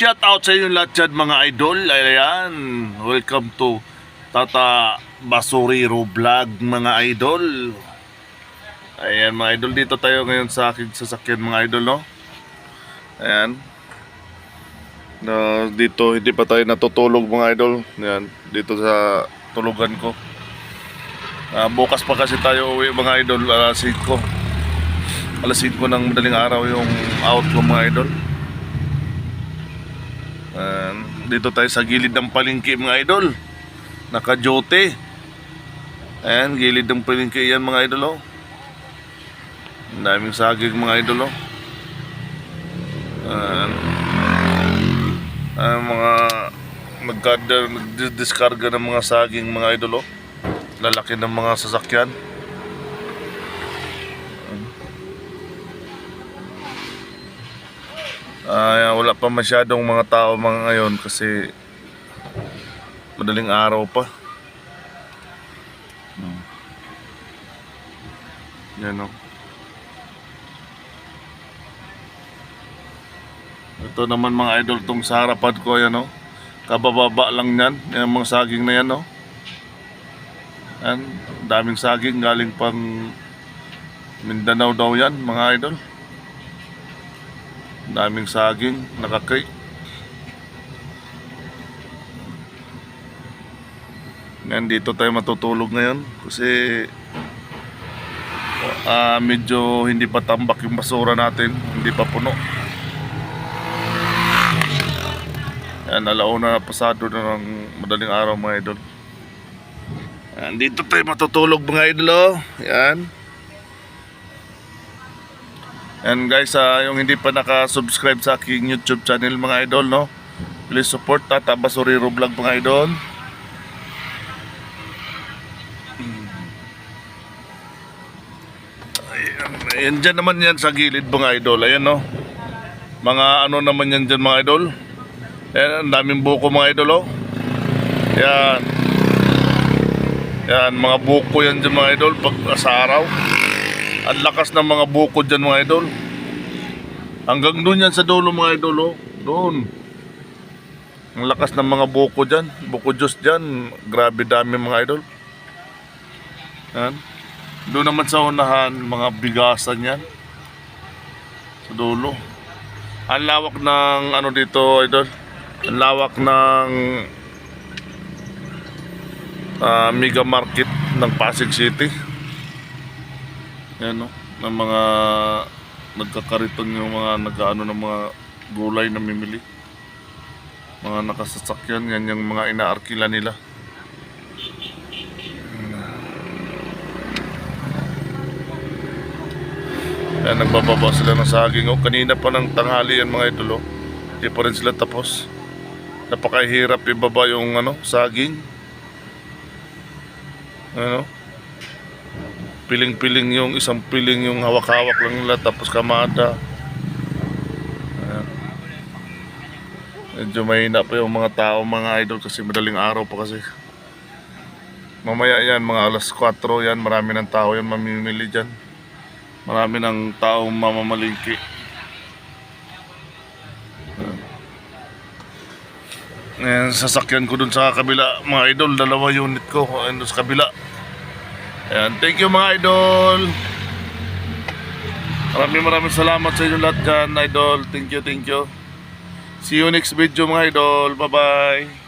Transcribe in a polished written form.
shout out sa inyo lahat dyan mga idol. Ayan, welcome to Tata Basurero Vlog mga idol. Ayan mga idol, dito tayo ngayon sa aking sasakyan mga idol, no? Ayan. Dito hindi pa tayo natutulog mga idol. Ayan, dito sa tulugan ko. Bukas pa kasi tayo uwi mga idol, alas 5 ng madaling araw yung out ko mga idol. Dito tayo sa gilid ng palengke mga idol, naka-jote. Ayan, gilid ng palengke yan mga idol, oh. Ang daming saging mga idol, oh. Mga nagdiskarga ng mga saging mga idol, oh. Lalaki ng mga sasakyan. Wala pa masyadong mga tao mga ngayon kasi madaling araw pa. Yan, oh. Ito naman mga idol, tong sa harapan ko, yan, oh. Kabababa lang yan, yung mga saging na yan, oh. Yan, daming saging galing pang Mindanao daw yan mga idol. Daming saging nakakay. Ngayon dito tayo matutulog ngayon kasi medyo hindi pa tambak yung basura natin, hindi pa puno. Yan, alauna na pasado na ng madaling araw mga idol. Yan, dito tayo matutulog mga idol, oh. Yan. And guys, yung hindi pa naka-subscribe sa aking YouTube channel mga idol, no, please support Tata Basurero Vlog mga idol. Ayan dyan naman yan sa gilid mga idol. Ayan, no, mga ano naman yan dyan mga idol. Ayan, ang daming buko mga idol, oh. Yan. Yan, mga buko yan dyan mga idol pag sa araw. Ang lakas ng mga buko dyan mga idol. Hanggang doon yan sa dulo mga idol, oh. Doon. Ang lakas ng mga buko dyan. Buko juice dyan. Grabe dami mga idol. Yan. Doon naman sa unahan, mga bigasan yan. Sa dulo. Ang lawak ng ano dito idol. Ang lawak ng mega market ng Pasig City. Yan, no, ng mga nagkakariton, yung mga nag-ano ng mga gulay na mimili, mga nakasasakyan, yan yung mga inaarkila nila. Yan, nagbababa sila ng saging, oh. Kanina pa ng tanghali yan mga idol, oh. Hindi pa rin sila tapos. Napakahirap ibaba yung ano, saging. Ano, piling-piling yung isang piling yung hawak-hawak lang nila, tapos kamada. Ayan. Medyo mahina pa yung mga tao mga idol kasi madaling araw pa kasi. Mamaya yan mga alas 4 yan, marami ng tao yan mamimili dyan. Marami ng taong mamamalingki. Ayan, sasakyan ko dun sa kabila mga idol, 2 unit ko dun sa kabila. Ayan, thank you mga idol. Maraming salamat sa inyo lahat dyan idol. Thank you. See you next video mga idol. Bye bye.